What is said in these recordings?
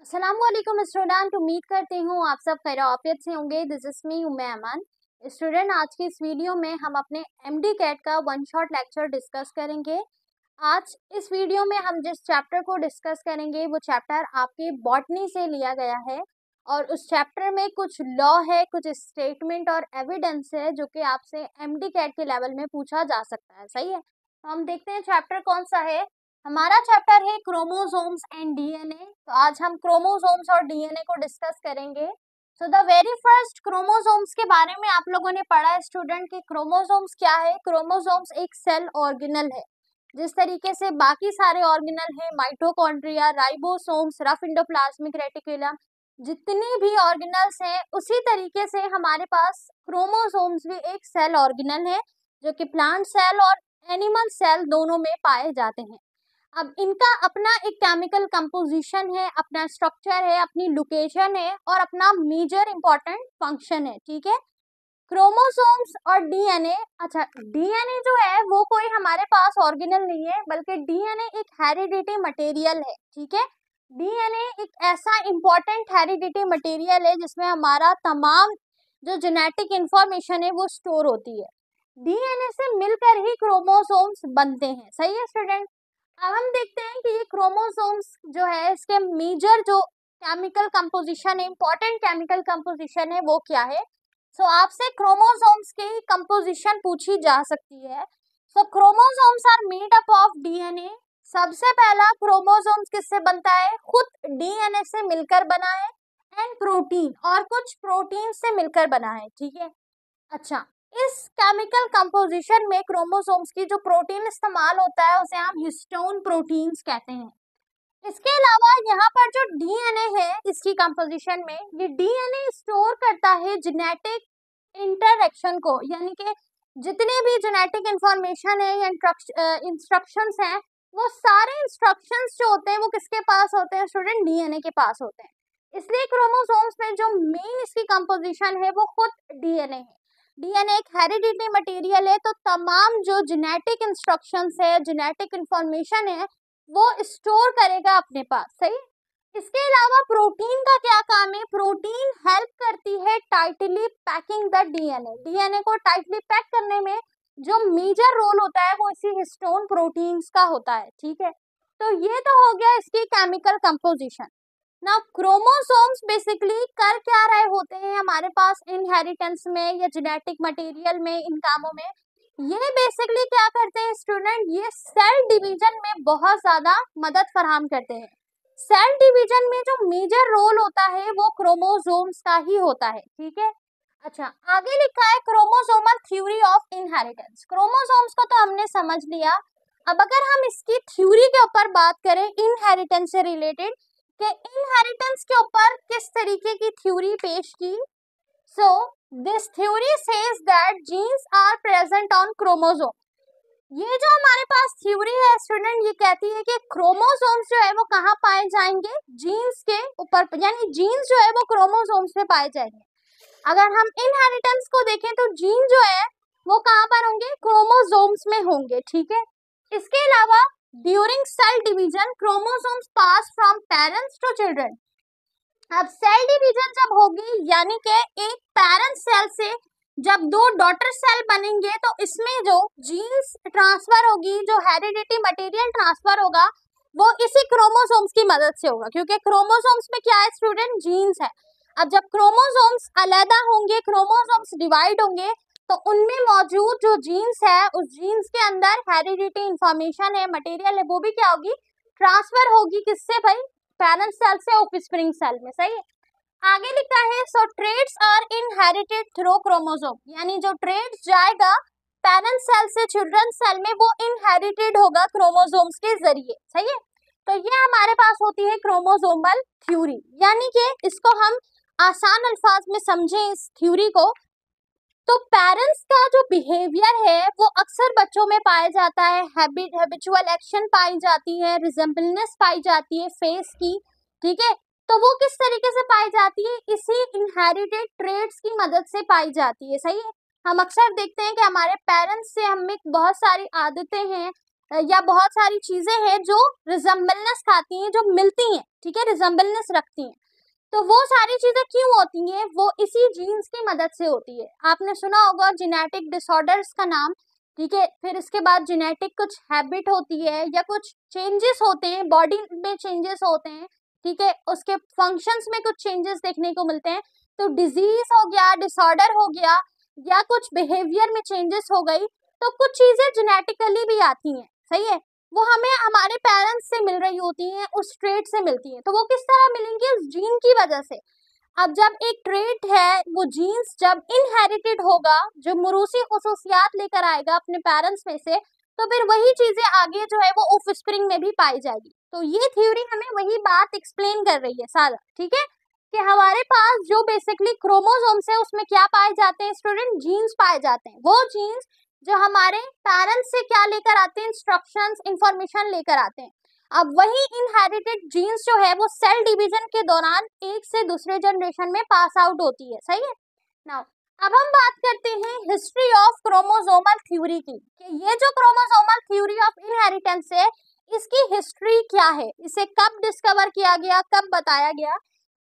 अस्सलामुअलैकुम स्टूडेंट, उम्मीद करती हूँ आप सब खैरियत से होंगे। This is me Umme Aman. Student, आज की इस वीडियो में हम अपने एमडी कैट का वन शॉट लेक्चर डिस्कस करेंगे। आज इस वीडियो में हम जिस चैप्टर को डिस्कस करेंगे वो चैप्टर आपके बॉटनी से लिया गया है और उस चैप्टर में कुछ लॉ है, कुछ स्टेटमेंट और एविडेंस है जो कि आपसे एमडी कैट के लेवल में पूछा जा सकता है। सही है, तो हम देखते हैं चैप्टर कौन सा है। हमारा चैप्टर है क्रोमोसोम्स एंड डीएनए। तो आज हम क्रोमोसोम्स और डीएनए को डिस्कस करेंगे। So the very first, chromosomes के बारे में आप लोगों ने पढ़ा है स्टूडेंट कि क्रोमोसोम्स क्या है। क्रोमोसोम्स एक सेल ऑर्गेनल है, जिस तरीके से बाकी सारे ऑर्गेनल है, mitochondria, ribosomes, rough endoplasmic reticulum, जितने भी ऑर्गेनल्स हैं उसी तरीके से हमारे पास क्रोमोसोम्स भी एक सेल ऑर्गेनल है जो कि प्लांट सेल और एनिमल सेल दोनों में पाए जाते हैं। अब इनका अपना एक केमिकल कंपोजिशन है, अपना स्ट्रक्चर है, अपनी लोकेशन है और अपना मेजर इंपॉर्टेंट फंक्शन है। ठीक है, क्रोमोसोम्स और डीएनए। अच्छा, डीएनए जो है वो कोई हमारे पास ऑर्गेनल नहीं है, बल्कि डीएनए एक हेरिडिटी मटेरियल है। ठीक है, डीएनए एक ऐसा इंपॉर्टेंट हेरिडिटी मटेरियल है जिसमें हमारा तमाम जो जेनेटिक इंफॉर्मेशन है वो स्टोर होती है। डीएनए से मिलकर ही क्रोमोसोम्स बनते हैं। सही है स्टूडेंट। अब हम देखते हैं कि ये क्रोमोसोम्स जो है इसके मेजर जो केमिकल कंपोजिशन है, इंपॉर्टेंट केमिकल कंपोजिशन है वो क्या है। सो आपसे क्रोमोसोम्स की कंपोजिशन पूछी जा सकती है। So chromosomes are made up of DNA. सबसे पहला क्रोमोसोम्स किससे बनता है? खुद डीएनए से मिलकर बना है, एंड प्रोटीन और कुछ प्रोटीन से मिलकर बना है। ठीक है, अच्छा, इस केमिकल कंपोजिशन में क्रोमोसोम्स की जो प्रोटीन इस्तेमाल होता है उसे हम हिस्टोन प्रोटीन्स कहते हैं। इसके अलावा यहाँ पर जो डीएनए है इसकी कंपोजिशन में, ये डीएनए स्टोर करता है जेनेटिक इंटरैक्शन को, यानी कि जितने भी जेनेटिक इंफॉर्मेशन है या इंस्ट्रक्शंस हैं, वो सारे इंस्ट्रक्शंस जो होते हैं वो किसके पास होते हैं स्टूडेंट? डीएनए के पास होते हैं। इसलिए क्रोमोसोम्स में जो मेन इसकी कंपोजिशन है वो खुद डीएनए है। डीएनए एक हेरिडिटी मटेरियल है, तो तमाम जो जेनेटिक इंस्ट्रक्शंस है, जेनेटिक इंफॉर्मेशन है, वो स्टोर करेगा अपने पास। सही। इसके अलावा प्रोटीन का क्या काम है? प्रोटीन हेल्प करती है tightly packing the DNA. DNA को टाइटली पैक करने में जो मेजर रोल होता है वो इसी हिस्टोन प्रोटीन्स का होता है। ठीक है, तो ये तो हो गया इसकी केमिकल कंपोजिशन। ना क्रोमोसोम्स बेसिकली कर क्या रहे होते हैं हमारे पास इनहेरिटेंस में या जेनेटिक मटेरियल में, इन कामों में? ये बेसिकली क्या करते हैं स्टूडेंट? ये सेल डिवीजन में बहुत ज्यादा मदद फराहम करते हैं। सेल डिवीजन में जो मेजर रोल होता है वो क्रोमोसोम्स का ही होता है। ठीक है, अच्छा, आगे लिखा है chromosomal theory of inheritance. Chromosomes को तो हमने समझ लिया। अब अगर हम इसकी थ्योरी के ऊपर बात करें इनहेरिटेंस से रिलेटेड, कि इनहेरिटेंस के ऊपर किस तरीके की थ्योरी पेश की। So this theory says that genes are present on chromosome. ये जो हमारे पास थ्योरी है स्टूडेंट, ये कहती है कि क्रोमोसोम्स जो है वो कहाँ पाए जाएंगे? जीन्स के ऊपर, यानी जीन्स जो है वो क्रोमोसोम्स में पाए जाएंगे। अगर हम इनहेरिटेंस को देखें तो जीन जो है वो कहाँ पर होंगे? क्रोमोसोम्स में होंगे। ठीक है, इसके अलावा during cell division chromosomes pass from parents to children. अब सेल डिवीजन जब होगी, यानी कि एक पेरेंट सेल से जब दो डॉटर सेल बनेंगे, तो इसमें जो जीन्स ट्रांसफर होगी, जो हेरिडिटी मटेरियल ट्रांसफर होगा, वो इसी क्रोमोसोम्स की मदद से होगा, क्योंकि क्रोमोसोम्स में क्या है स्टूडेंट? जीन्स है। अब जब क्रोमोसोम्स अलग होंगे, क्रोमोसोम्स डिवाइड होंगे, तो उनमें मौजूद जो जीन्स है उस जीन्स के अंदर हेरिडिटी इंफॉर्मेशन है, मटेरियल है, वो भी क्या होगी? ट्रांसफर होगी। किससे भाई? पेरेंट सेल से ऑफस्प्रिंग सेल में। सही है, आगे लिखा है so traits are inherited through chromosome, यानी जो ट्रेड्स जाएगा पेरेंट सेल से चिल्ड्रन सेल में वो इनहेरिटेड होगा क्रोमोसोम्स के जरिए। सही है, तो ये हमारे पास होती है क्रोमोसोमल थ्योरी। यानी कि इसको हम आसान अल्फाज में समझें इस थ्योरी को, तो पेरेंट्स का जो बिहेवियर है वो अक्सर बच्चों में पाया जाता है, हैबिचुअल एक्शन पाई जाती है, रिजेम्बलनेस पाई जाती है फेस की। ठीक है, तो वो किस तरीके से पाई जाती है? इसी इनहेरिटेड ट्रेड्स की मदद से पाई जाती है। सही है, हम अक्सर देखते हैं कि हमारे पेरेंट्स से हमें बहुत सारी आदतें हैं या बहुत सारी चीजें हैं जो रिजेम्बलनेस खाती हैं, जो मिलती हैं, ठीक है, रिजेम्बलनेस रखती हैं। तो वो सारी चीजें क्यों होती हैं? वो इसी जीन्स की मदद से होती है। आपने सुना होगा जेनेटिक डिसऑर्डर्स का नाम, ठीक है। फिर इसके बाद जेनेटिक कुछ हैबिट होती है या कुछ चेंजेस होते हैं, बॉडी में चेंजेस होते हैं, ठीक है, उसके फंक्शंस में कुछ चेंजेस देखने को मिलते हैं। तो डिजीज हो गया, डिसऑर्डर हो गया, या कुछ बिहेवियर में चेंजेस हो गई, तो कुछ चीजें जेनेटिकली भी आती हैं, सही है। वो हमें हमारे पेरेंट्स से मिल रही होती हैं, उस ट्रेट से मिलती हैं। तो वो किस तरह मिलेंगी? उस जीन की वजह से। अब जब एक ट्रेट है, वो जीन्स जब इनहेरिटेड होगा, जो मोरूसी खुसूसियात लेकर आएगा अपने पेरेंट्स में से, तो फिर वही चीजें आगे जो है वो ऑफस्प्रिंग में भी पाई जाएगी। तो ये थ्योरी हमें वही बात एक्सप्लेन कर रही है सारा, ठीक है, कि हमारे पास जो बेसिकली क्रोमोसोम्स है उसमें क्या पाए जाते हैं स्टूडेंट? जीन्स पाए जाते हैं। वो जीन्स जो हमारे पेरेंट्स से क्या लेकर आते हैं? इंस्ट्रक्शंस, इंफॉर्मेशन लेकर आते हैं। अब वही इनहेरिटेड जीन्स जो है वो सेल डिवीजन के दौरान एक से दूसरे जनरेशन में पास आउट होती है, सही है। नाउ अब हम बात करते हैं हिस्ट्री ऑफ क्रोमोसोमल थ्योरी की, कि ये जो क्रोमोसोमल थ्योरी ऑफ इनहेरिटेंस है, इसकी हिस्ट्री क्या है, इसे कब डिस्कवर किया गया, कब बताया गया?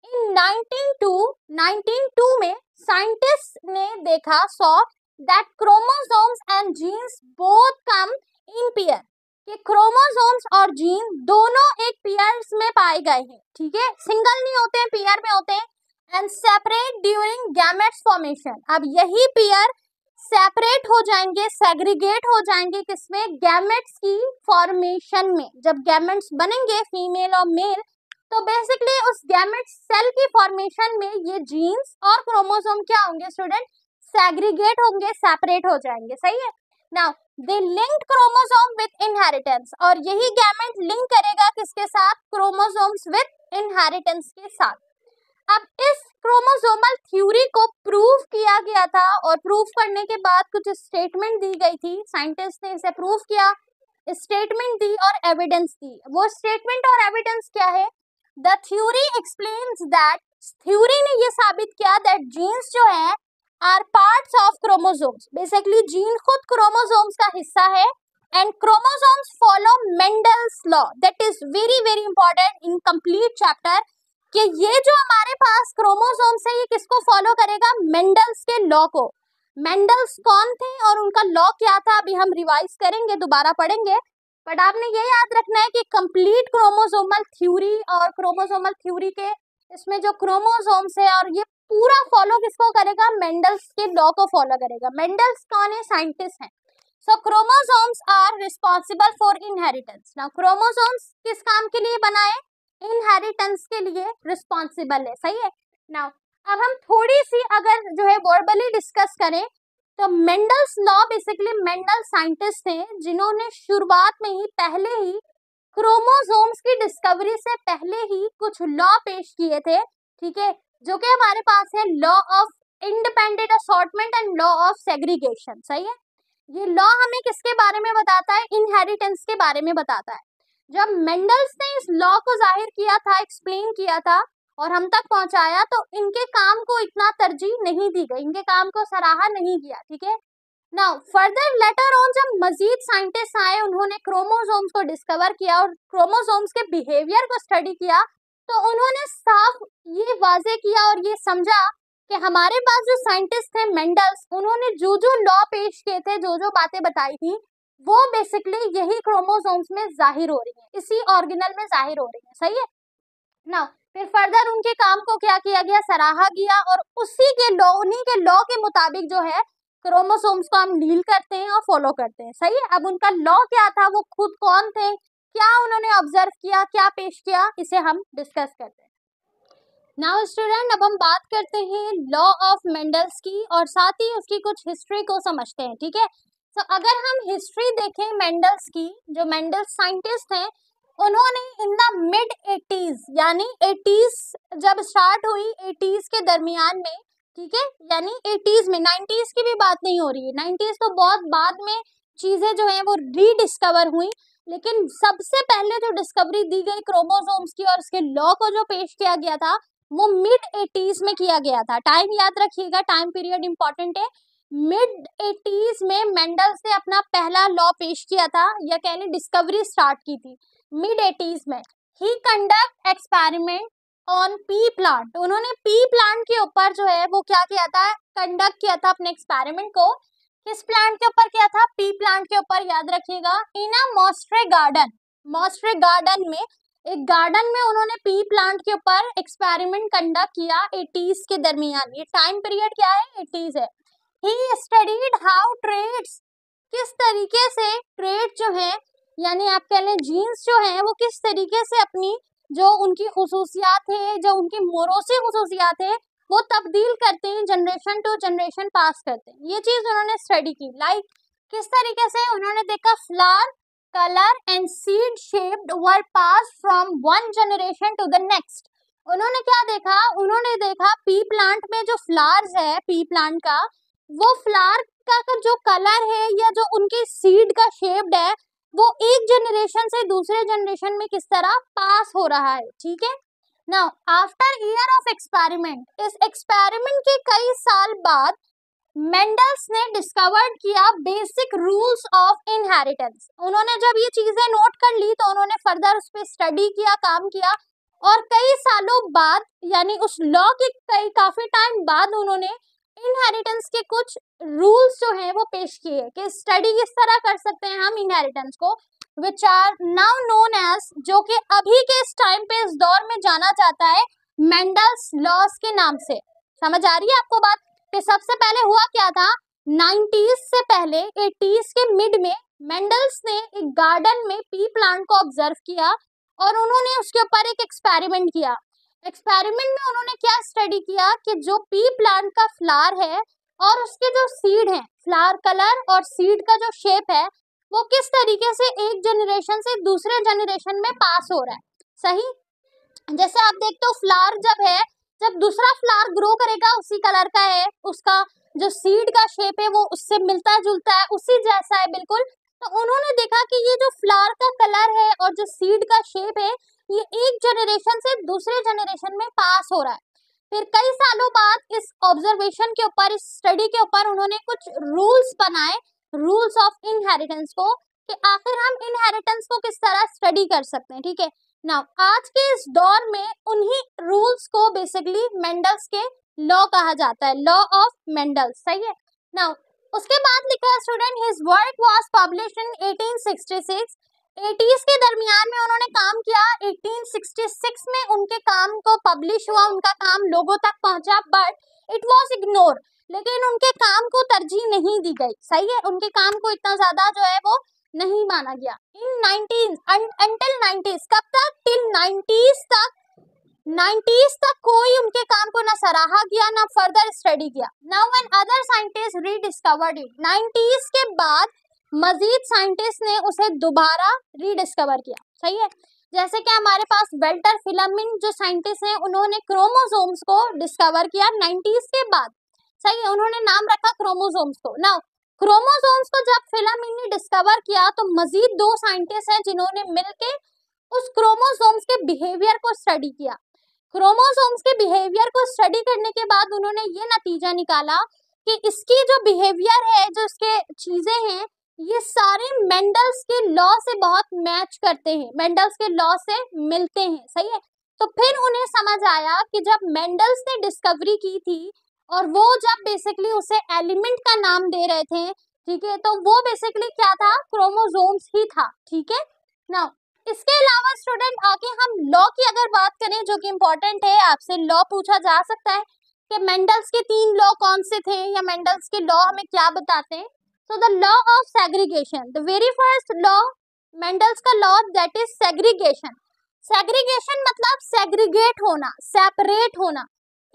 इन 1902 में साइंटिस्ट ने देखा, saw that chromosomes and genes both come in pair, कि क्रोमोसोम्स और जीन दोनों एक पेयर्स में पाए गए हैं, ठीक है, सिंगल नहीं होते हैं, पेयर में होते हैं। And separate during gametes formation. अब यही पेयर सेपरेट हो जाएंगे, सेग्रीगेट हो जाएंगे, किसमें? गैमेट्स की फॉर्मेशन में। जब गैमेट्स बनेंगे फीमेल और मेल, तो बेसिकली उस गैमेट सेल की फॉर्मेशन में ये जीन्स और क्रोमोसोम क्या होंगे स्टूडेंट? सेग्रीगेट होंगे, सेपरेट हो जाएंगे, सही है। Now they linked chromosome with inheritance, और यही गैमेट लिंक करेगा किसके साथ? क्रोमोसोम्स विद इनहेरिटेंस के साथ। अब इस क्रोमोसोमल थ्योरी को प्रूव किया गया था, और प्रूव करने के बाद कुछ स्टेटमेंट दी गई थी, साइंटिस्ट ने इसे प्रूव किया, स्टेटमेंट दी और एविडेंस दी। वो स्टेटमेंट और एविडेंस क्या है? The theory explains that, theory ने ये साबित किया दैट जीन्स जो है are parts of chromosomes. Basically gene खुद क्रोमोसोम्स का हिस्सा है, and chromosomes follow Mendel's law. That is very very important in complete chapter, कि ये जो हमारे पास क्रोमोसोम्स है, ये किसको फॉलो करेगा? मेंडल्स के लॉ को। मेंडल्स कौन थे और उनका लॉ क्या था, अभी हम रिवाइज करेंगे, दोबारा पढ़ेंगे। बट आपने ये याद रखना है कि कंप्लीट क्रोमोसोमल थ्योरी और क्रोमोसोमल थ्योरी के इसमें जो क्रोमोसोम्स है, और ये पूरा फॉलो किसको करेगा? मेंडल्स के लॉ को फॉलो करेगा। मेंडल्स कौन है? साइंटिस्ट हैं। So chromosomes are responsible for inheritance. Now chromosomes किस काम के लिए बनाए? इनहेरिटेंस के लिए रिस्पॉन्सिबल है, सही है। नाउ अब हम थोड़ी सी अगर जो है वर्बली डिस्कस करें, तो Mendel's law, basically Mendel scientist थे जिन्होंने शुरुआत में ही, पहले ही क्रोमोसोम्स की डिस्कवरी से पहले ही कुछ लॉ पेश किए थे, ठीक है, जो कि हमारे पास है law of independent assortment and law of segregation, सही है। ये लॉ हमें किसके बारे में बताता है? इनहेरिटेंस के बारे में बताता है। जब मेंडल्स ने इस लॉ को जाहिर किया था, एक्सप्लेन किया था और हम तक पहुंचाया, तो इनके काम को इतना तरजीह नहीं दी गई, इनके काम को सराहा नहीं किया, ठीक है। नाउ फर्दर लेटर ऑन जब मजीद साइंटिस्ट आए, उन्होंने क्रोमोसोम्स को डिस्कवर किया और क्रोमोसोम्स के बिहेवियर को स्टडी किया, तो उन्होंने साफ ये वाजे किया और ये समझा कि हमारे पास जो साइंटिस्ट थे मेंडल्स, उन्होंने जो जो लॉ पेश किए थे, जो जो बातें बताई थी, वो बेसिकली यही क्रोमोसोम्स में जाहिर हो रही है, इसी ऑर्गेनल में जाहिर हो रही है, सही है। नाउ फिर फर्दर उनके काम को क्या किया गया? सराहा गया, और उसी के लॉ, उन्हीं के लॉ के मुताबिक जो है क्रोमोसोम्स को हम डील करते हैं और फॉलो करते हैं, सही है। अब उनका लॉ क्या था, वो खुद कौन थे, क्या उन्होंने ऑब्जर्व किया, क्या पेश किया, इसे हम डिस्कस करते हैं। नाउ स्टूडेंट, अब हम बात करते हैं लॉ ऑफ मेंडल्स की, और साथ ही उसकी कुछ हिस्ट्री को समझते हैं, ठीक है। तो अगर हम हिस्ट्री देखें मेंडल्स की, जो मेंडल्स साइंटिस्ट हैं, उन्होंने इन द मिड 80s, यानी 80s जब स्टार्ट हुई, 80s के दरमियान में, ठीक है, यानी 80s में, 90s की भी बात नहीं हो रही है, 90s तो बहुत बाद में चीजें जो है वो रीडिस्कवर हुई, लेकिन सबसे पहले जो डिस्कवरी दी गई क्रोमोसोम्स की और उसके लॉ को जो पेश किया गया था, वो मिड 80s में किया गया था। टाइम याद रखिएगा, टाइम पीरियड इंपॉर्टेंट है। मिड 80s में मेंडल्स ने अपना पहला लॉ पेश किया था, या कह लें डिस्कवरी स्टार्ट की थी मिड 80s में। He conduct experiment on pea plant, उन्होंने पी प्लांट के ऊपर जो है वो क्या किया था, कंडक्ट किया था अपने एक्सपेरिमेंट को। किस प्लांट के ऊपर किया था, पी प्लांट के ऊपर, याद रखिएगा। इन अ मॉस्ट्रे गार्डन, मॉस्ट्रे गार्डन में, एक गार्डन में उन्होंने पी प्लांट के ऊपर एक्सपेरिमेंट कंडक्ट किया 80s के दरमियान। ये टाइम पीरियड क्या है, 80s है। ही स्टडीड हाउ ट्रेड्स, किस तरीके से ट्रेड जो है, यानी आप कह लें जीन्स जो है वो किस तरीके से अपनी जो उनकी खुसूसियात है, जो उनकी मोरोसी खुसूसियात है वो तब्दील करते हैं, जनरेशन टू जनरेशन पास करते हैं। ये चीज उन्होंने स्टडी की। लाइक किस तरीके से उन्होंने देखा, flower colour and seed shaped were pass from one generation to the next. उन्होंने क्या देखा, उन्होंने देखा पी प्लांट में जो फ्लावर्स है पी प्लांट का, वो फ्लावर का जो कलर है या जो उनके सीड का शेप्ड है वो एक जनरेशन से दूसरे जनरेशन में किस तरह पास हो रहा है, ठीक है। Now after year of experiment, इस एक्सपेरिमेंट के कई साल बाद मेंडल्स ने डिस्कवर्ड किया बेसिक रूल्स ऑफ इनहेरिटेंस। उन्होंने जब ये चीजें नोट कर ली तो उन्होंने फर्दर उस पर स्टडी किया, काम किया, और कई सालों बाद यानी उस लॉ के काफी टाइम बाद उन्होंने इनहेरिटेंस के कुछ रूल्स जो हैं वो पेश किए कि स्टडी किस तरह कर सकते हैं हम इनहेरिटेंस को, which are now known as, जो कि अभी के इस टाइम पे इस दौर में जाना जाता है मेंडल्स लॉज के नाम से। समझ आ रही है आपको बात कि सबसे पहले हुआ क्या था, 90s से पहले 80s के मिड में मेंडल्स ने एक गार्डन में पी प्लांट को ऑब्जर्व किया और उन्होंने उसके ऊपर एक एक्सपेरिमेंट किया। एक्सपेरिमेंट में उन्होंने क्या स्टडी किया कि जो पी प्लांट का फ्लावर है और उसके जो सीड है, फ्लावर कलर और सीड का जो शेप है वो किस तरीके से एक जनरेशन से दूसरे जनरेशन में पास हो रहा है। सही, जैसे आप देखते हो फ्लावर जब है, जब दूसरा फ्लावर ग्रो करेगा उसी कलर का है, उसका जो सीड का शेप है वो उससे मिलता जुलता है, उसी जैसा है बिल्कुल। तो उन्होंने देखा कि ये जो फ्लावर का कलर है और जो सीड का शेप है ये एक जनरेशन से दूसरे जनरेशन में पास हो रहा है। फिर कई सालों बाद इस ऑब्जर्वेशन के ऊपर, इस स्टडी के ऊपर उन्होंने कुछ रूल्स बनाए, रूल्स ऑफ इनहेरिटेंस को, कि आखिर हम इनहेरिटेंस को किस तरह स्टडी कर सकते हैं, ठीक है। नाउ आज के इस दौर में उन्हीं रूल्स को बेसिकली मेंडल्स के लॉ कहा जाता है, लॉ ऑफ मेंडल्स, सही है। नाउ उसके बाद लिखा है student, his work was published in 1866, 80s के दरमियान में उन्होंने काम किया। 1866 में उनके काम को पब्लिश हुआ, उनका काम लोगों तक पहुंचा, बट इट वाज इग्नोर, लेकिन उनके काम को तरजीह नहीं दी गई, सही है, उनके काम को इतना ज्यादा जो है वो नहीं माना गया। इन 19 अंटिल 90s, कब तक, टिल 90s तक, 90s तक कोई उनके काम को ना सराहा गया ना फर्दर स्टडी किया। Now when other scientist rediscovered it, 90s के बाद मजीद साइंटिस्ट ने उसे दोबारा रीडिस्कवर किया, सही है। जैसे कि हमारे पास वेल्टर फिलामिन जो साइंटिस्ट हैं उन्होंने क्रोमोसोम्स को डिस्कवर किया 90s के बाद, सही है, उन्होंने नाम रखा क्रोमोसोम्स को। नाउ क्रोमोसोम्स को जब फिलामिन ने डिस्कवर किया तो मजीद दो साइंटिस्ट हैं जिन्होंने मिलकर उस क्रोमोसोम्स के बिहेवियर को स्टडी किया। क्रोमोसोम्स के बिहेवियर को स्टडी करने के बाद उन्होंने ये नतीजा निकाला कि इसकी जो बिहेवियर है, जो इसके चीजें हैं, ये सारे मेंडल्स के लॉ से बहुत मैच करते हैं, मेंडल्स के लॉ से मिलते हैं, सही है। तो फिर उन्हें समझ आया कि जब मेंडल्स ने डिस्कवरी की थी और वो जब बेसिकली उसे एलिमेंट का नाम दे रहे थे, ठीक है, तो वो बेसिकली क्या था, क्रोमोसोम्स ही था, ठीक है। नाउ इसके अलावा स्टूडेंट आगे हम लॉ की अगर बात करें जो कि इम्पोर्टेंट है, आपसे लॉ पूछा जा सकता है कि मेंडल्स के 3 लॉ कौन से थे या मेंडल्स के लॉ हमें क्या बताते हैं। So the law of segregation, the very first law, Mendel's का law, that is segregation. Segregation मतलब segregate होना, separate होना.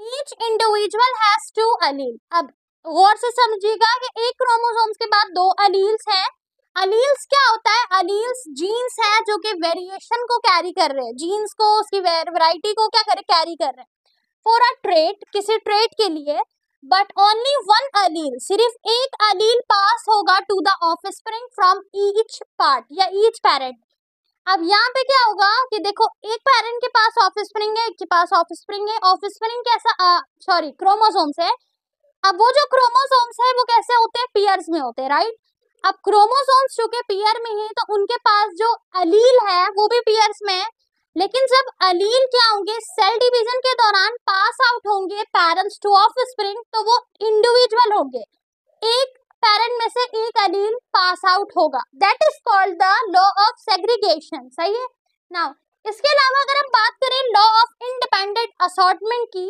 Each individual has 2 allele. अब गौर से समझिएगा कि एक क्रोमोसोम्स के बाद 2 अलील्स हैं। अलील्स क्या होता है, अलील्स जीन्स है जो कि वेरिएशन को कैरी कर रहे हैं, जीन्स को, उसकी वैरायटी को क्या करे, कैरी कर रहे हैं। फॉर अ ट्रेट, किसी ट्रेट के लिए, बट ओनली 1 अलील, सिर्फ एक अलील पास होगा to the offspring from each part या ईच पेरेंट। अब यहाँ पे क्या होगा कि देखो एक पेरेंट के पास ऑफस्प्रिंग है, एक के पास ऑफस्प्रिंग है, ऑफस्प्रिंग कैसा, सॉरी क्रोमोसोम्स है, अब वो जो क्रोमोसोम्स है वो कैसे होते हैं, पेयर्स में होते हैं, राइट। अब क्रोमोसोम्स चूंकि पेयर में है तो उनके पास जो अलील है वो भी पेयर्स में है, लेकिन जब अलील क्या होंगे, सेल डिवीजन के दौरान पास आउट होंगे पेरेंट्स टू ऑफस्प्रिंग, तो वो इंडिविजुअल होंगे, एक पेरेंट में से एक अलील पास आउट होगा, that is called the law of segregation, सही है। नाउ इसके अलावा अगर हम बात करें लॉ ऑफ इंडिपेंडेंट असॉर्टमेंट की,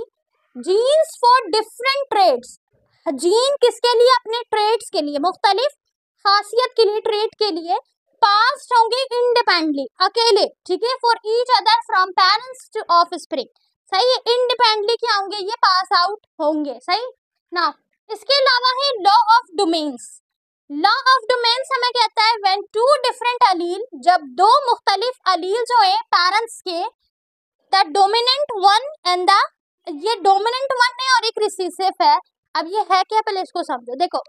genes for different traits, gene किसके लिए, अपने ट्रेड्स के लिए, मुख्तलिफ खासियत के लिए, ट्रेड के लिए पास होंगे इंडिपेंडेंटली, अकेले, ठीक है, for each other from parents to offspring, सही है, इंडिपेंडेंटली क्या होंगे, ये पास आउट होंगे, सही। नाउ इसके अलावा है law of domains, law of domains हमें कहता है व्हेन टू डिफरेंट अलील, जब दो मुख्तलिफ अलील जो है पेरेंट्स के, the dominant one and the, ये डोमिनेंट वन है और एक रिसेसिव है। अब ये है क्या, पहले इसको समझो, देखो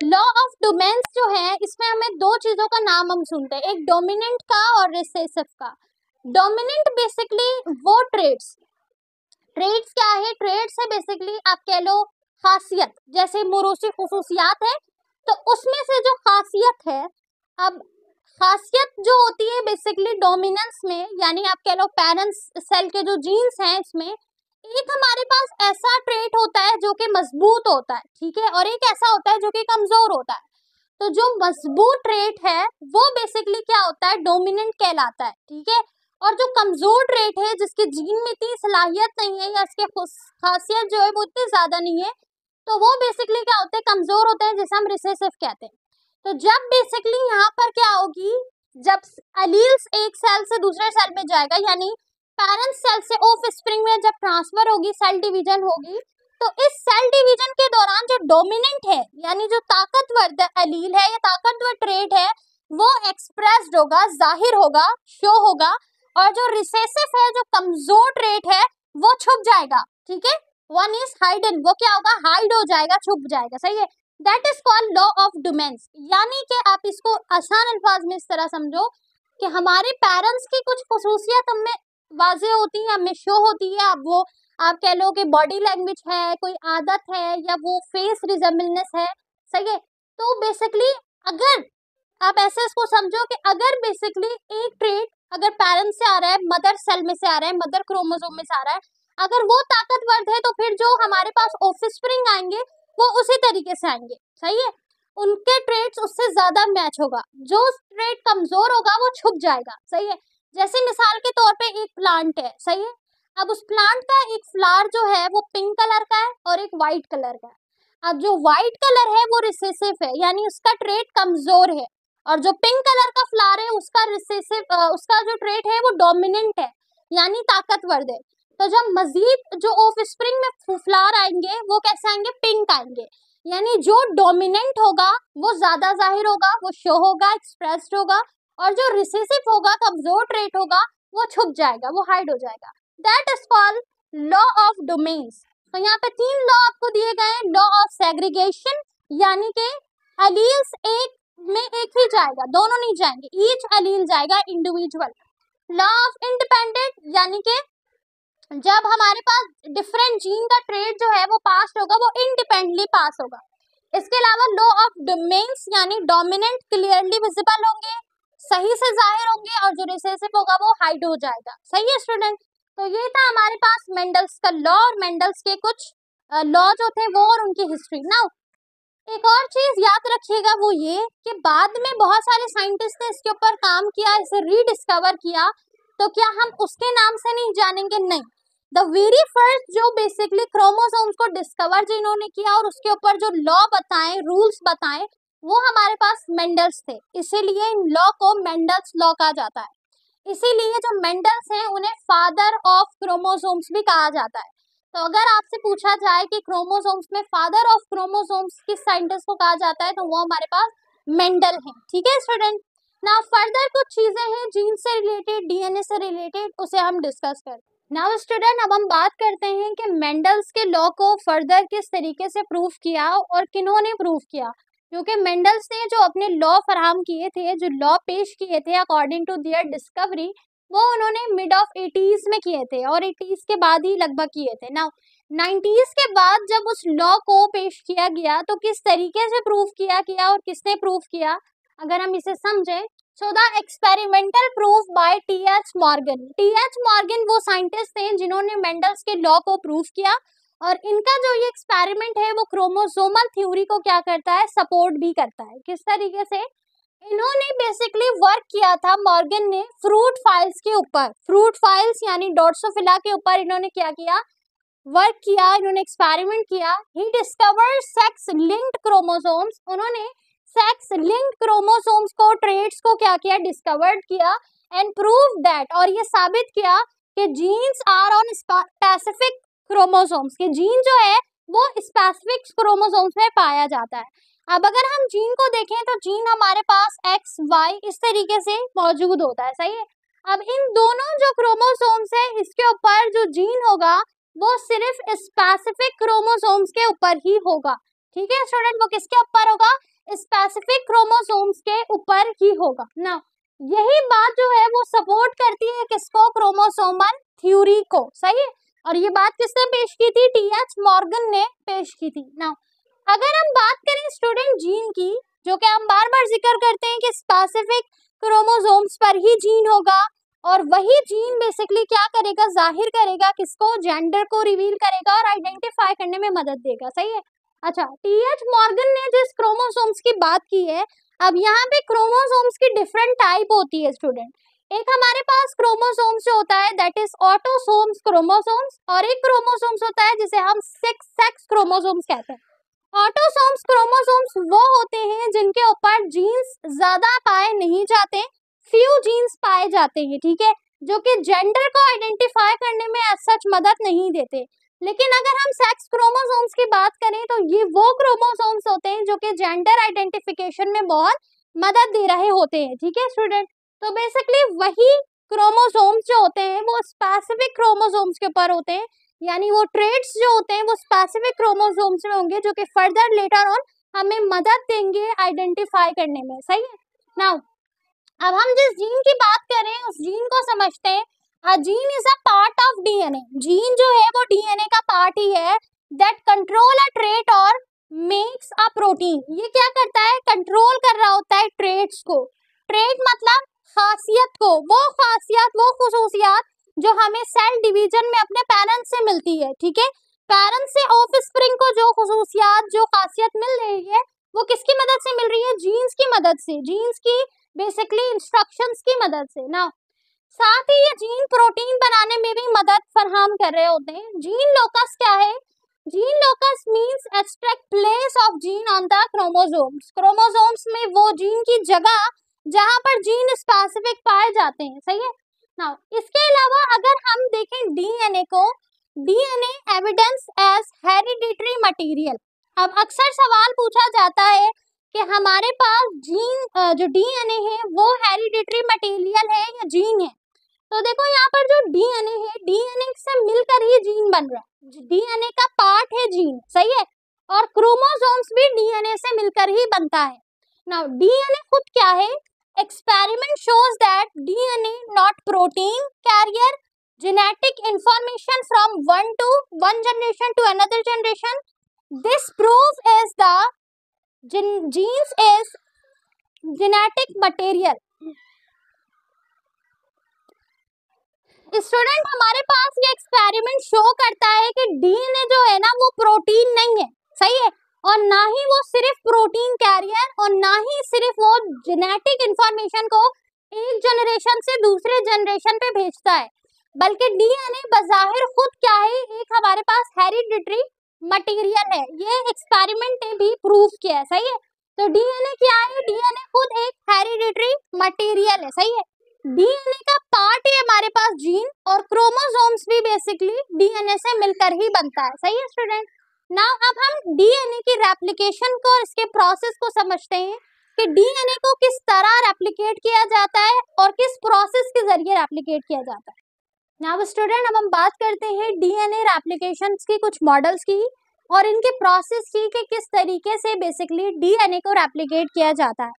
लॉ ऑफ डोमेन्स जो है इसमें हमें दो चीजों का नाम हम सुनते हैं, एक डोमिनेंट का और रिसेसिव का। डोमिनेंट बेसिकली वो ट्रेड्स, ट्रेड्स क्या है, ट्रेड्स है बेसिकली आप कह लो खासियत, जैसे मोरूसी खुसूसियात है, तो उसमें से जो खासियत है, अब खासियत जो होती है बेसिकली डोमिनेंस में, यानी आप कह लो पेरेंट्स सेल के जो जीन्स हैं इसमें, एक हमारे पास ऐसा ट्रेट होता है जो कि मजबूत होता है, ठीक है, और एक ऐसा होता है जो कि कमजोर होता है। तो जो मजबूत ट्रेट है वो बेसिकली क्या होता है, डोमिनेंट कहलाता है, ठीक है, और जो कमजोर ट्रेट है जिसके जीन में इतनी सलाहियत नहीं है या इसके खासियत जो है वो इतनी ज्यादा नहीं है, तो वो बेसिकली क्या होते हैं, कमजोर होते हैं, जिसे हम रिसेसिव कहते हैं। तो जब बेसिकली यहाँ पर क्या होगी, जब अलील्स एक सेल से दूसरे सेल में जाएगा, यानी पेरेंट सेल से ऑफस्प्रिंग में जब ट्रांसफर होगी, सेल डिवीजन होगी, तो इस सेल डिवीजन के दौरान जो डोमिनेंट है, यानी जो ताकतवर अलील है या ताकतवर ट्रेट है, वो एक्सप्रेस्ड होगा, जाहिर होगा, शो होगा, और जो रिसेसिव है, जो कमजोर ट्रेट है, वो छुप जाएगा, ठीक है, वन इज हाइडन, वो क्या होगा, हाइड हो जाएगा, छुप जाएगा, सही है, that is called law of domains. यानी कि आप इसको आसान अल्फाज में इस तरह समझो कि हमारे पेरेंट्स की कुछ खुसूसियत हमें वाजे होती है, हमें शो होती है, अब वो आप कह लो कि बॉडी लैंग्वेज है, कोई आदत है, या वो फेस रिजेम्बलनेस है, सही है। तो बेसिकली अगर आप ऐसे इसको समझो कि अगर बेसिकली एक ट्रेट अगर पेरेंट्स से आ रहा है, मदर सेल में से आ रहा है, मदर क्रोमोसोम में से आ रहा है, अगर वो ताकतवर है तो फिर जो हमारे पास ऑफस्प्रिंग आएंगे वो उसी तरीके से आएंगे, सही है, उनके ट्रेट्स उससे ज्यादा मैच होगा, जो ट्रेट कमजोर होगा वो छुप जाएगा, सही है। जैसे मिसाल के तौर पे एक प्लांट है, सही है, अब उस प्लांट का एक फ्लावर जो है वो पिंक कलर का है और एक व्हाइट कलर का है। अब जो व्हाइट कलर है वो रिसेसिव है, यानी उसका ट्रेट कमजोर है, और जो पिंक कलर का फ्लावर है उसका रिसेसिव, उसका जो ट्रेट है वो डोमिनेंट है, यानी ताकतवर है। तो जब मजीद जो ऑफस्प्रिंग में फ्लावर आएंगे वो कैसे आएंगे, पिंक आएंगे, यानी जो डोमिनेंट होगा वो ज्यादा जाहिर होगा, वो शो होगा, एक्सप्रेस्ड होगा, और जो रिसेसिव होगा, कमजोर ट्रेट होगा, वो छुप जाएगा, वो हाइड हो जाएगा, that is called law of domains. तो यहाँ पे तीन लॉ आपको दिए गए हैं, लॉ ऑफ सेग्रीगेशन, यानी कि अलील्स एक में एक ही जाएगा, दोनों नहीं जाएंगे, ईच अलील जाएगा इंडिविजुअल। लॉ ऑफ इंडिपेंडेंट, यानी कि जब हमारे पास डिफरेंट जीन का ट्रेट जो है वो पास होगा, वो इंडिपेंडेंटली पास होगा। इसके अलावा लॉ ऑफ डोमेन्स, यानी डोमिनेंट क्लियरली विजिबल होंगे, सही से जाहिर होंगे, और जो रिसेसिव होगा वो हाइड हो जाएगा, सही है स्टूडेंट। तो ये था हमारे पास मेंडल्स का लॉ और मेंडल्स के कुछ लॉ जो थे वो और उनकी हिस्ट्री। नाउ एक और चीज याद रखिएगा, वो ये कि बाद में बहुत सारे साइंटिस्ट ने इसके ऊपर काम किया, इसे रीडिस्कवर किया, तो क्या हम उसके नाम से नहीं जानेंगे, नहीं, द वेरी फर्स्ट जो बेसिकली क्रोमोसोम्स को डिस्कवर जिन्होंने किया और उसके ऊपर जो लॉ बताए, रूल्स बताए, वो हमारे पास मेंडल्स थे, इसीलिए इन लॉ को मेंडल्स लॉ कहा जाता है। इसीलिए जो मेंडल्स हैं उन्हें फादर ऑफ क्रोमोसोम्स भी कहा जाता है। तो अगर आपसे पूछा जाए कि क्रोमोसोम्स में फादर ऑफ क्रोमोसोम्स किस साइंटिस्ट को कहा जाता है, तो वो हमारे पास मेंडल है, ठीक है स्टूडेंट। ना फर्दर कुछ चीजें हैं जीन से रिलेटेड, डीएनए से रिलेटेड, उसे हम डिस्कस करते हैं। नाउ स्टूडेंट अब हम बात करते हैं कि मेंडल्स के लॉ को फर्दर किस तरीके से प्रूव किया और किन्होंने प्रूव किया, क्योंकि मेंडल्स ने जो अपने लॉ फराहम किए थे, जो लॉ पेश किए थे अकॉर्डिंग टू देयर डिस्कवरी, वो उन्होंने मिड ऑफ 80s में किए थे और 80s के बाद ही लगभग किए थे। नाउ 90s के बाद जब उस लॉ को पेश किया गया तो किस तरीके से प्रूफ किया गया और किसने प्रूफ किया, अगर हम इसे समझें, so the experimental proof by T H. Morgan. T H. Morgan वो साइंटिस्ट थे जिन्होंने मेंडल्स के लॉ को प्रूफ किया और इनका जो ये एक्सपेरिमेंट है वो क्रोमोसोमल थ्योरी को क्या करता है, सपोर्ट भी करता है। किस तरीके से, इन्होंने बेसिकली वर्क किया था मॉर्गन ने फ्रूट फाइल्स के ऊपर, फ्रूट फाइल्स यानी ड्रोसोफिला के ऊपर इन्होंने क्या किया, वर्क किया, इन्होंने एक्सपेरिमेंट किया। He discovered sex linked chromosomes, उन्होंने सेक्स लिंक्ड क्रोमोसोम्स को, ट्रेट्स को क्या किया, डिस्कवर्ड किया एंड प्रूव दैट, और ये साबित किया कि genes are on specific chromosomes, के जीन जो है वो स्पेसिफिक क्रोमोसोम्स में पाया जाता है। अब अगर हम जीन को देखें तो जीन हमारे पास एक्स वाई इस तरीके से मौजूद होता है, सही है। अब इन दोनों जो क्रोमोसोम्स है इसके ऊपर जो जीन होगा वो सिर्फ स्पेसिफिक क्रोमोसोम्स के ऊपर ही होगा, ठीक है स्टूडेंट, वो किसके ऊपर होगा, स्पेसिफिक क्रोमोसोम्स के ऊपर ही होगा ना। यही बात जो है वो सपोर्ट करती है किसको, क्रोमोसोमल थ्योरी को, सही है। और ये बात किसने पेश की थी, टी.एच. मॉर्गन ने पेश की थी। ना अगर हम बात करें स्टूडेंट जीन की, जो कि हम बार बार जिक्र करते हैं कि स्पेसिफिक क्रोमोसोम्स पर ही जीन होगा और वही जीन बेसिकली क्या करेगा, जाहिर करेगा किसको, जेंडर को रिवील करेगा और आइडेंटिफाई करने में मदद देगा, सही है। अच्छा, टी.एच. मॉर्गन ने जिस क्रोमोसोम्स की बात की है, अब यहाँ पे क्रोमोसोम्स की डिफरेंट टाइप होती है स्टूडेंट। एक हमारे पास क्रोमोसोम्स जो होता है दैट इज ऑटोसोम्स क्रोमोसोम्स, और एक क्रोमोसोम्स होता है जिसे हम सेक्स क्रोमोसोम्स कहते हैं। ऑटोसोम्स क्रोमोसोम्स वो होते हैं जिनके ऊपर जीन्स ज्यादा पाए नहीं जाते, फ्यू जीन्स पाए जाते हैं, ठीक है, जो कि जेंडर को आइडेंटिफाई करने में एज सच मदद नहीं देते। लेकिन अगर हम सेक्स क्रोमोसोम्स की बात करें तो ये वो क्रोमोसोम्स होते हैं जो कि जेंडर आइडेंटिफिकेशन में बहुत मदद दे रहे होते हैं, ठीक है स्टूडेंट। तो बेसिकली वही क्रोमोसोम्स जो होते हैं वो स्पेसिफिक क्रोमोसोम्स के ऊपर होते हैं, यानी वो ट्रेट्स जो होते हैं वो स्पेसिफिक क्रोमोसोम्स में होंगे जो कि फर्दर लेटर ऑन हमें मदद देंगे आइडेंटिफाई करने में, सही है। नाउ अब हम जिस जीन की बात कर रहे हैं उस जीन को समझते हैं। A gene is a part of DNA, gene जो है वो डीएनए का पार्ट ही है दैट कंट्रोल अ ट्रेट और मेक्स अ प्रोटीन। ये क्या करता है, कंट्रोल कर रहा होता है ट्रेट्स को। ट्रेट मतलब खासियत को, वो खासियत, वो खुसूसियात जो हमें सेल डिवीजन में अपने पेरेंट्स से मिलती है, ठीक है। पेरेंट्स से ऑफस्प्रिंग को जो खुसूसियात, जो खासियत मिल रही है वो किसकी मदद से मिल रही है, जीन्स की मदद से, जीन्स की बेसिकली इंस्ट्रक्शंस की मदद से ना। साथ ही ये जीन प्रोटीन बनाने में भी मदद फराहम कर रहे होते हैं। जीन लोकस क्या है, gene locus means extract place of gene on the chromosomes, chromosomes में वो जीन की जगह जहां पर जीन स्पेसिफिक पाए जाते हैं, सही है ना। इसके अलावा अगर हम देखें डीएनए को, DNA evidence as hereditary material. अब अक्सर सवाल पूछा जाता है कि हमारे पास जीन जो डीएनए है वो हेरिडिटरी मटेरियल है या जीन है। तो देखो यहाँ पर जो डीएनए है, डीएनए से मिलकर ही जीन बन रहा है, डीएनए का पार्ट है जीन, सही है। और क्रोमोसोम्स भी डीएनए से मिलकर ही बनता है। नाउ डीएनए खुद क्या है, experiment shows that DNA not protein carrier genetic information from one generation to another generation. This proof is the genes is genetic material. Student हमारे पास ये एक्सपेरिमेंट शो करता है कि डीएनए जो है ना वो प्रोटीन नहीं है, सही है, और ना ही वो सिर्फ प्रोटीन कैरियर और ना ही सिर्फ वो जेनेटिक इंफॉर्मेशन को एक जनरेशन से दूसरे जनरेशन पे भेजता है, बल्कि डीएनए बजाहिर खुद क्या है, एक हमारे पास हेरिडिटरी मटेरियल है। ये एक्सपेरिमेंट ने भी प्रूव किया है, सही है। तो डीएनए क्या है, डीएनए खुद एक हेरिडिटरी मटेरियल है, सही है। डीएनए का पार्ट है हमारे पास जीन, और क्रोमोसोम्स भी बेसिकली डीएनए से मिलकर ही बनता है, सही है स्टूडेंट। नाउ अब हम डीएनए की रेप्लिकेशन को, इसके प्रोसेस को समझते हैं कि डीएनए को किस तरह रेप्लिकेट किया जाता है और किस प्रोसेस के जरिए रेप्लिकेट किया जाता है। नाउ स्टूडेंट अब हम बात करते हैं डीएनए रेप्लिकेशंस की, कुछ मॉडल्स की और इनके प्रोसेस की कि किस तरीके से बेसिकली डीएनए को रेप्लिकेट किया जाता है।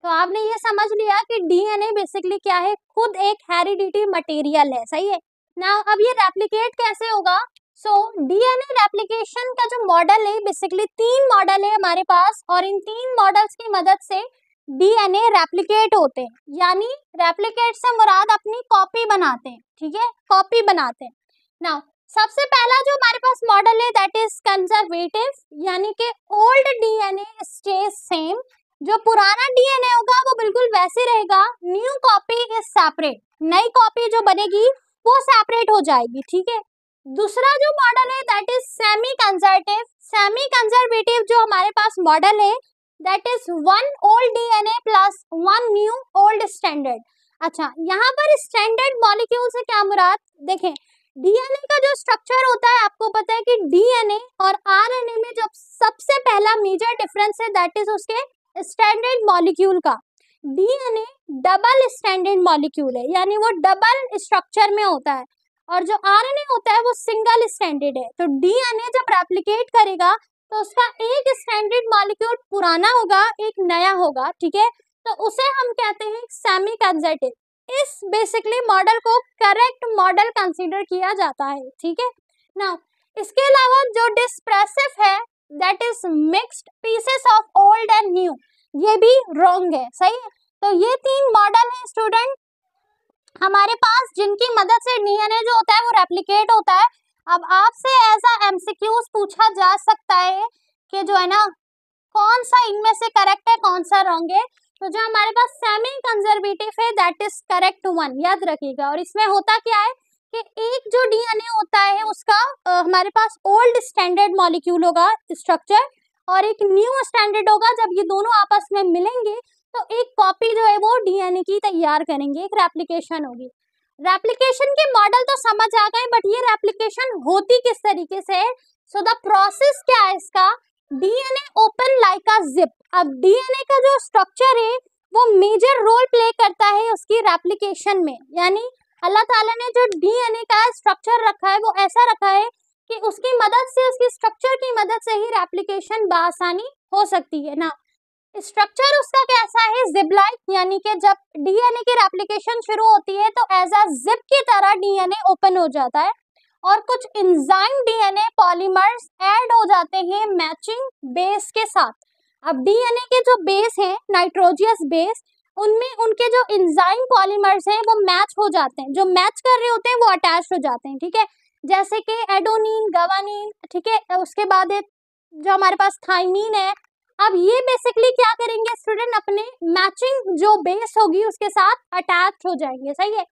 तो आपने ये समझ लिया कि डीएनए बेसिकली क्या है, खुद एक हेरिडिटी मटेरियल है, सही है ना। अब ये रेप्लिकेट कैसे होगा? सो डीएनए रेप्लिकेशन का जो मॉडल है, बेसिकली 3 मॉडल है हमारे पास, और इन 3 मॉडल्स की मदद से डीएनए रेप्लिकेट होते हैं, यानी रेप्लिकेट से मुराद अपनी कॉपी बनाते हैं, ठीक है, कॉपी बनाते हैं। नाउ सबसे पहला जो हमारे पास मॉडल है दैट इज कंजर्वेटिव, यानी कि ओल्ड डीएनए स्टेज सेम, जो पुराना डीएनए होगा वो बिल्कुल वैसे रहेगा, न्यू कॉपी इज सेपरेट, नई कॉपी जो बनेगी वो सेपरेट हो जाएगी, ठीक है। दूसरा जो मॉडल है that is semi conservative, semi conservative जो हमारे पास मॉडल है that is 1 old DNA plus 1 new old standard. अच्छा, यहाँ पर स्टैंडर्ड मॉलिक्यूल से क्या मुराद, देखें डीएनए का जो स्ट्रक्चर होता है, आपको पता है कि डीएनए और आरएनए में जो सबसे पहला मेजर डिफरेंस है दैट इज उसके स्टैंडर्ड मॉलिक्यूल का। डीएनए डबल स्टैंडर्ड मॉलिक्यूल है, यानी वो डबल स्ट्रक्चर में होता है, और जो आरएनए होता है वो सिंगल स्टैंडर्ड है। तो डीएनए जब रेप्लिकेट करेगा तो उसका एक स्टैंडर्ड मॉलिक्यूल पुराना होगा, एक नया होगा, ठीक है, तो उसे हम कहते हैं सेमी कंजर्वेटिव। इस बेसिकली मॉडल को करेक्ट मॉडल कंसीडर किया जाता है, ठीक है ना। इसके अलावा जो डिस्प्रेसिव है that is mixed pieces of old and new, ये भी रॉन्ग है, सही है। तो ये 3 मॉडल है स्टूडेंट हमारे पास, जिनकी मदद से डीएनए जो होता है वो रेप्लिकेट होता है। अब आपसे ऐसा एमसीक्यूज पूछा जा सकता है कि जो है ना, कौन सा इनमें से करेक्ट है, कौन सा रॉन्ग है। तो जो हमारे पास सेमी कंजर्वेटिव है दैट इज करेक्ट 1, याद रखिएगा। और इसमें होता क्या है कि एक जो डीएनए होता है उसका हमारे पास ओल्ड स्टैंडर्ड मॉलिक्यूल होगा स्ट्रक्चर, और एक न्यू स्टैंडर्ड होगा। जब ये दोनों आपस में मिलेंगे तो एक कॉपी जो है वो डीएनए की तैयार करेंगे, एक रेप्लिकेशन होगी। रेप्लिकेशन के मॉडल तो समझ आ गए, बट ये रेप्लिकेशन होती किस तरीके से है? सो द प्रोसेस क्या है इसका, डीएनए ओपन लाइक अ जिप। अब डीएनए का जो स्ट्रक्चर है वो मेजर रोल प्ले करता है उसकी रेप्लिकेशन में, यानी अल्लाह ताला ने जो डीएनए का स्ट्रक्चर रखा है वो ऐसा रखा है कि उसकी मदद से, उसकी स्ट्रक्चर की मदद से ही रेप्लिकेशन बआसानी हो सकती है ना। स्ट्रक्चर उसका कैसा है, जिप लाइक, यानी कि जब डीएनए की रेप्लिकेशन शुरू होती है तो एज अ जिप की तरह डीएनए ओपन हो जाता है, और कुछ एंजाइम डीएनए पॉलीमर्स ऐड हो जाते हैं मैचिंग बेस के साथ। अब डीएनए के जो बेस हैं नाइट्रोजियस बेस, उनमें उनके जो एंजाइम पॉलीमर्स हैं वो मैच हो जाते हैं, जो मैच कर रहे होते हैं वो अटैच हो जाते हैं, ठीक है, जैसे कि एडोनिन, गवानीन, ठीक है, उसके बाद जो हमारे पास थाइमीन है। अब ये बेसिकली क्या करेंगे स्टूडेंट, अपने मैचिंग जो बेस होगी उसके साथ अटैच हो जाएंगे, सही है।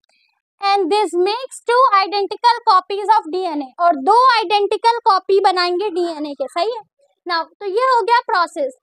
And this makes 2 identical copies of DNA, और 2 आइडेंटिकल कॉपी बनाएंगे डीएनए के, सही है ना। तो ये हो गया प्रोसेस।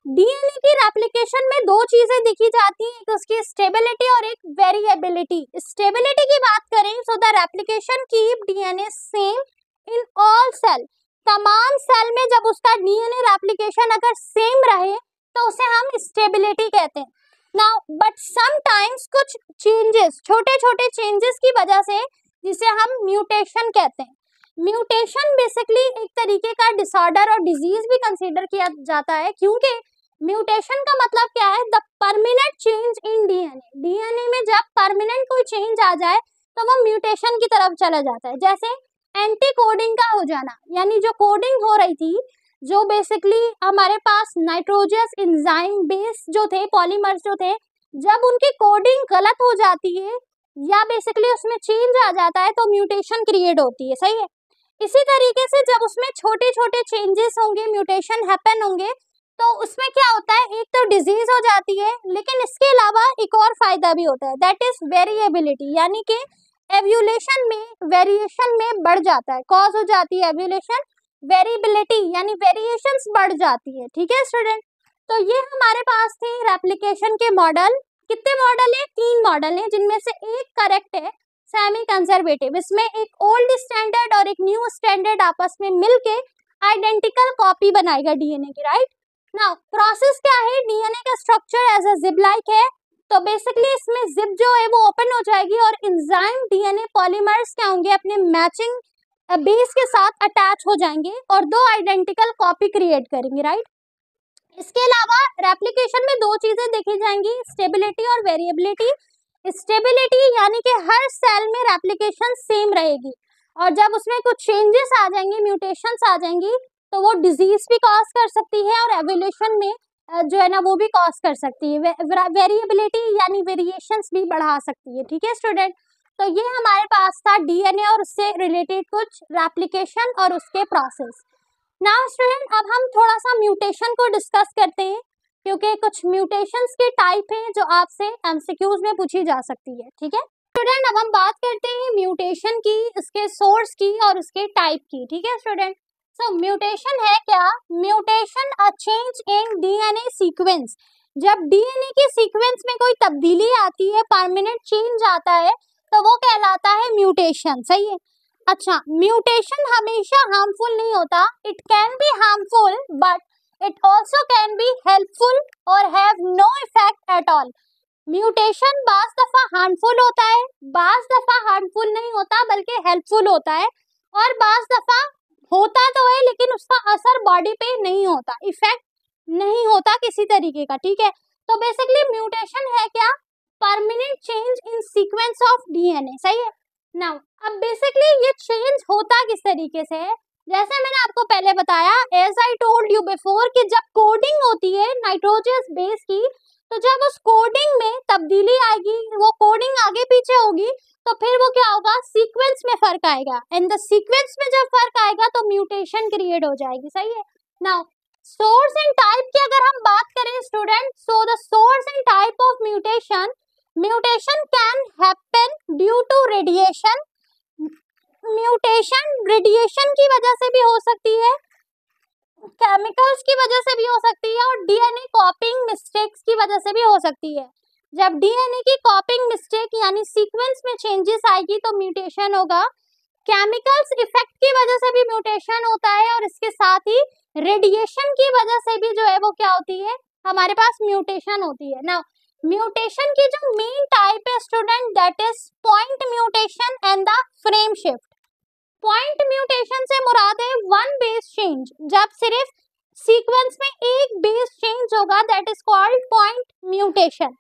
डीएनए की रेप्लिकेशन में 2 चीजें दिखी जाती हैं, एक उसकी स्टेबिलिटी और एक वेरिएबिलिटी। स्टेबिलिटी की बात करें so the replication keep DNA same in all cell, तमाम सेल में जब उसका डीएनए रेप्लिकेशन अगर सेम रहे तो उसे हम स्टेबिलिटी कहते हैं। नाउ बट समटाइम्स कुछ चेंजेस, छोटे छोटे चेंजेस की वजह से, जिसे हम म्यूटेशन कहते हैं। म्यूटेशन बेसिकली एक तरीके का डिसऑर्डर और डिजीज भी कंसीडर किया जाता है, क्योंकि म्यूटेशन का मतलब क्या है, the permanent change in DNA. DNA में जब परमानेंट कोई चेंज आ जाए तो वो म्यूटेशन की तरफ चला जाता है। जैसे एंटी कोडिंग का हो जाना, यानी जो कोडिंग हो रही थी, जो बेसिकली हमारे पास नाइट्रोजियस एंजाइम बेस जो थे, पॉलीमर्स जो थे, जब उनकी कोडिंग गलत हो जाती है या बेसिकली उसमें चेंज आ जाता है तो म्यूटेशन क्रिएट होती है, सही है। इसी तरीके से जब उसमें छोटे छोटे चेंजेस होंगे, म्यूटेशन हैपन होंगे, तो उसमें क्या होता है, एक तो डिजीज हो जाती है, लेकिन इसके अलावा एक और फायदा भी होता है दैट इज वेरिएबिलिटी, यानी कि एवोल्यूशन में, वेरिएशन में बढ़ जाता है, कॉज हो जाती है एवोल्यूशन, वेरिएबिलिटी यानी वेरिएशंस बढ़ जाती है, ठीक है स्टूडेंट। तो ये हमारे पास थे रेप्लिकेशन के मॉडल। कितने मॉडल है? 3 मॉडल है, जिनमें से एक करेक्ट है सेमी कंजर्वेटिव। इसमें एक ओल्ड स्टैंडर्ड और एक न्यू स्टैंडर्ड आपस में मिलके आइडेंटिकल कॉपी बनाएगा डीएनए की, राइट। नाउ प्रोसेस क्या है, डीएनए का structure as a zip like है, तो बेसिकली इसमें जिप जो है वो ओपन हो जाएगी और एंजाइम डीएनए पॉलीमर्स क्या होंगे, अपने मैचिंग बेस के साथ अटैच हो जाएंगे और 2 आइडेंटिकल कॉपी क्रिएट करेंगे, राइट। इसके अलावा रेप्लिकेशन में दो चीजें देखी जाएंगी, स्टेबिलिटी और वेरिएबिलिटी। स्टेबिलिटी यानी कि हर सेल में रेप्लिकेशन सेम रहेगी, और जब उसमें कुछ चेंजेस आ जाएंगी, म्यूटेशंस आ जाएंगी, तो वो डिजीज भी कॉज कर सकती है और एवोल्यूशन में जो है ना वो भी कॉज कर सकती है। वेरिएबिलिटी यानी वेरिएशंस भी बढ़ा सकती है। ठीक है स्टूडेंट, तो ये हमारे पास था डीएनए और उससे रिलेटेड कुछ रेप्लिकेशन और उसके प्रोसेस। नाउ स्टूडेंट, अब हम थोड़ा सा म्यूटेशन को डिस्कस करते हैं, क्योंकि कुछ म्यूटेशंस के टाइप हैं जो आपसे एमसीक्यूज में पूछी जा सकती है। ठीक है स्टूडेंट, अब हम बात करते हैं म्यूटेशन की, इसके सोर्स की और उसके टाइप की। ठीक है स्टूडेंट, सो म्यूटेशन है क्या? Mutation a change in DNA sequence. जब डीएनए के सीक्वेंस में कोई तब्दीली आती है, परमानेंट चेंज आता है, तो वो कहलाता है म्यूटेशन। सही है। अच्छा, म्यूटेशन हमेशा हार्मफुल नहीं होता, it can be harmful but it also can be helpful और have no effect at all. Mutation बाज दफा हार्मफुल होता है, बाज दफा हार्मफुल नहीं होता बल्कि हेल्पफुल होता है, और बाज दफा होता तो है लेकिन उसका असर बॉडी पे नहीं होता, इफेक्ट नहीं होता किसी तरीके का। ठीक है, तो बेसिकली म्यूटेशन है क्या? Permanent change in sequence of DNA. सही है। नाउ अब बेसिकली ये चेंज होता किस तरीके से है? जैसे मैंने आपको पहले बताया, as I told you before, कि जब कोडिंग होती है नाइट्रोजनस बेस की, तो जब उस कोडिंग में तब्दीली आएगी, वो कोडिंग आगे पीछे होगी, तो फिर वो क्या होगा? सीक्वेंस में फर्क आएगा, एंड द सीक्वेंस में जब फर्क आएगा तो म्यूटेशन क्रिएट हो जाएगी। सही है। नाउ सोर्स एंड टाइप की अगर हम बात करें student, so the source and type of mutation, mutation can happen due to radiation. Mutation radiation की वजह से भी हो सकती है, केमिकल्स की वजह से भी हो सकती है, और डीएनए कॉपिंग मिस्टेक्स की वजह से भी हो सकती है। जब डीएनए की कॉपिंग मिस्टेक यानी सीक्वेंस में चेंजेस आएगी तो म्यूटेशन होगा। केमिकल्स इफेक्ट की वजह से भी म्यूटेशन होता है, और इसके साथ ही रेडिएशन की वजह से भी जो है वो क्या होती है? हमारे पास म्यूटेशन होती है। नाउ म्यूटेशन की जो मेन टाइप है student, that is point mutation and the frame shift. Point mutation से मुराद है वन बेस चेंज, जब सिर्फ सीक्वेंस में एक बेस चेंज होगा, that is called point mutation.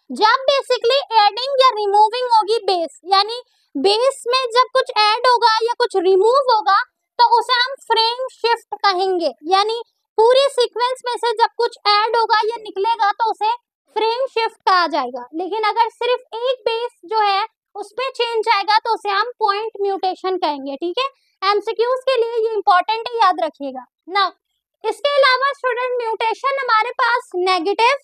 जब बेसिकली एडिंग या रिमूविंग होगी बेस, यानी बेस में जब कुछ ऐड होगा या कुछ रिमूव होगा, तो उसे हम फ्रेम शिफ्ट कहेंगे। यानी पूरी सीक्वेंस में से जब कुछ ऐड होगा या निकलेगा तो उसे फ्रेम शिफ्ट कहा जाएगा। लेकिन अगर सिर्फ एक बेस जो है उसमें चेंज आएगा तो उसे हम पॉइंट म्यूटेशन कहेंगे। ठीक है, एमसीक्यूज के लिए ये इंपॉर्टेंट है, याद रखिएगा। नाउ इसके अलावा स्टूडेंट म्यूटेशन हमारे पास नेगेटिव,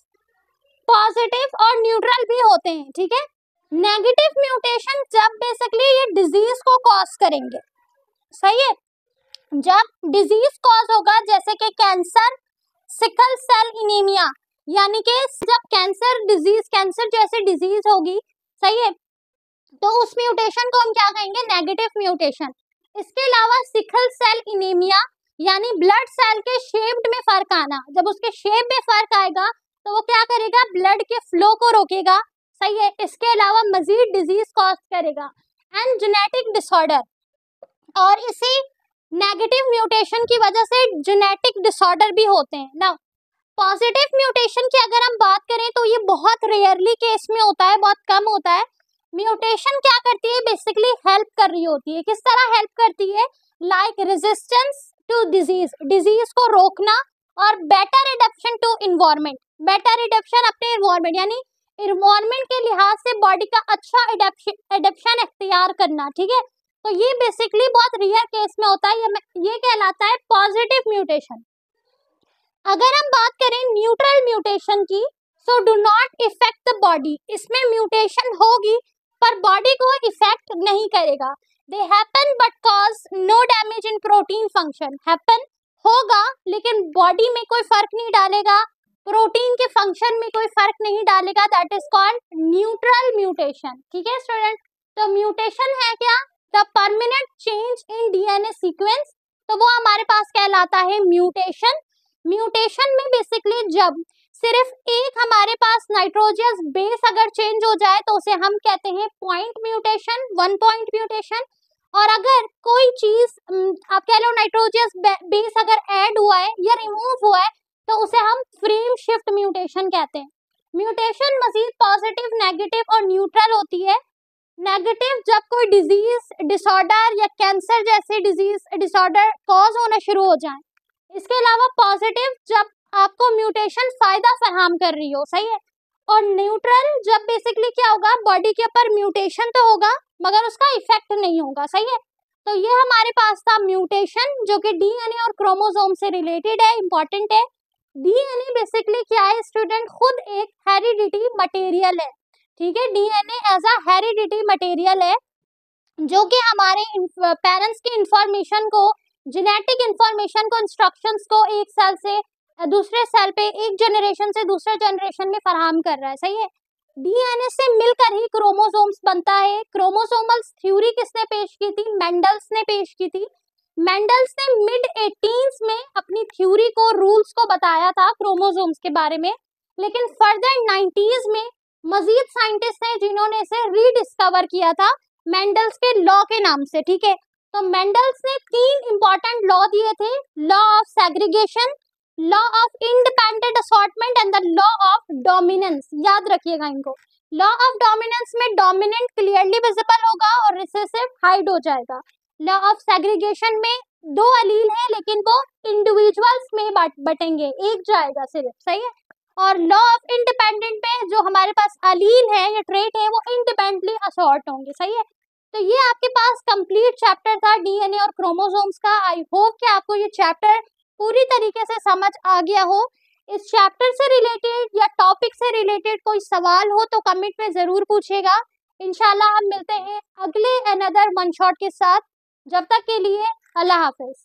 पॉजिटिव और न्यूट्रल भी होते हैं। ठीक है, नेगेटिव म्यूटेशन जब बेसिकली ये डिजीज को कॉज करेंगे। सही है, जब डिजीज कॉज होगा, जैसे कि कैंसर, सिकल सेल इनेमिया, यानी कि जब कैंसर डिजीज, कैंसर जैसी डिजीज होगी, सही है, तो उस म्यूटेशन को हम क्या कहेंगे? Negative mutation. इसके अलावा सिकल सेल इनेमिया यानी ब्लड सेल के शेप्ड में फर्क आना, जब उसके शेप में फर्क आएगा तो वो क्या करेगा? ब्लड के फ्लो को रोकेगा। सही है, इसके अलावा मजीद डिजीज कॉज करेगा, एंड जेनेटिक डिसऑर्डर, और इसी नेगेटिव म्यूटेशन की वजह से जेनेटिक डिसऑर्डर भी होते हैं। ना पॉजिटिव म्यूटेशन की अगर हम बात करें तो ये बहुत रेयरली केस में होता है, बहुत कम होता है। म्यूटेशन क्या करती है? बेसिकली हेल्प कर रही होती है। किस तरह हेल्प करती है? Like resistance to disease, disease को रोकना, और better adaptation to environment, better adaptation अपने इन्वायरमेंट, यानी इन्वायरमेंट के लिहाज से बॉडी का अच्छा एडेप्शन इख्तियार करना। ठीक है, तो ये बेसिकली बहुत रेयर केस में होता है, ये कहलाता है पॉजिटिव म्यूटेशन। अगर हम बात करें न्यूट्रल म्यूटेशन की, so do not effect the body, इसमें म्यूटेशन होगी पर बॉडी को इफेक्ट नहीं करेगा। They happen but cause no damage in protein function, happen होगा लेकिन बॉडी में कोई फर्क नहीं डालेगा, प्रोटीन के फंक्शन में कोई फर्क नहीं डालेगा, that is called neutral mutation. ठीक है स्टूडेंट, तो म्यूटेशन है क्या? The permanent change in DNA sequence, तो वो हमारे पास कहलाता है म्यूटेशन। म्यूटेशन में बेसिकली जब सिर्फ एक हमारे पास नाइट्रोजनस बेस अगर चेंज हो जाए तो उसे हम कहते हैं point mutation, one point mutation. और अगर कोई चीज आप कह लो नाइट्रोजनस बेस अगर ऐड हुआ है या रिमूव हुआ है तो उसे हम फ्रेम शिफ्ट म्यूटेशन कहते हैं। म्यूटेशन मजीद पॉजिटिव, नेगेटिव और न्यूट्रल होती है। नेगेटिव जब कोई डिजीज डिसऑर्डर या कैंसर जैसे डिजीज डिसऑर्डर कॉज होना शुरू हो जाए। इसके अलावा पॉजिटिव जब आपको म्यूटेशन फायदा फराहम कर रही हो, सही है। और न्यूट्रल जब बेसिकली क्या होगा, बॉडी के ऊपर म्यूटेशन तो होगा मगर उसका इफेक्ट नहीं होगा, सही है। तो ये हमारे पास था म्यूटेशन जो कि डीएनए और क्रोमोसोम से रिलेटेड है, इंपॉर्टेंट है। डीएनए बेसिकली क्या है स्टूडेंट, खुद एक हेरिडिटी मटेरियल है, ठीक है। DNA as a heredity material है जो कि हमारे पेरेंट्स की इंफॉर्मेशन को, जेनेटिक इंफॉर्मेशन को, इंस्ट्रक्शंस को एक सेल से दूसरे सेल पे, एक जनरेशन से दूसरे जनरेशन में फराहम कर रहा है, सही है। डीएनए से मिलकर ही क्रोमोसोम्स बनता है। क्रोमोसोमल थ्योरी किसने पेश की थी, मेंडल्स ने पेश की थी। मेंडल्स ने मिड 18s में अपनी थ्योरी को, रूल्स को बताया था क्रोमोसोम्स के बारे में, लेकिन फर्दर 90s में मजीद साइंटिस्ट हैं जिन्होंने इसे रीडिस्कवर किया था मेंडल्स के लॉ के नाम से, ठीक है। तो मेंडल्स ने 3 इंपॉर्टेंट लॉ दिए थे, law of segregation, law of independent assortment and the law of dominance. याद रखिएगा इनको। लॉ ऑफ डोमिनेंस में डोमिनेंट क्लियरली विजिबल होगा और रिसेसिव हाइड हो जाएगा। लॉ ऑफ सेग्रीगेशन में 2 अलील है लेकिन वो इंडिविजुअल्स में बटेंगे, एक जाएगा सिर्फ, सही है। और लॉ ऑफ इंडिपेंडेंट में जो हमारे पास अलील है या ट्रेट है वो इंडिपेंडेंटली असॉर्ट होंगे, सही है। तो ये आपके पास कंप्लीट चैप्टर था डीएनए और क्रोमोसोम्स का। आई होप कि आपको ये चैप्टर पूरी तरीके से समझ आ गया हो। इस चैप्टर से रिलेटेड या टॉपिक से रिलेटेड कोई सवाल हो तो कमेंट में जरूर पूछिएगा। इंशाल्लाह हम मिलते हैं अगले अनदर वन शॉट के साथ। जब तक के लिए अल्लाह हाफिज।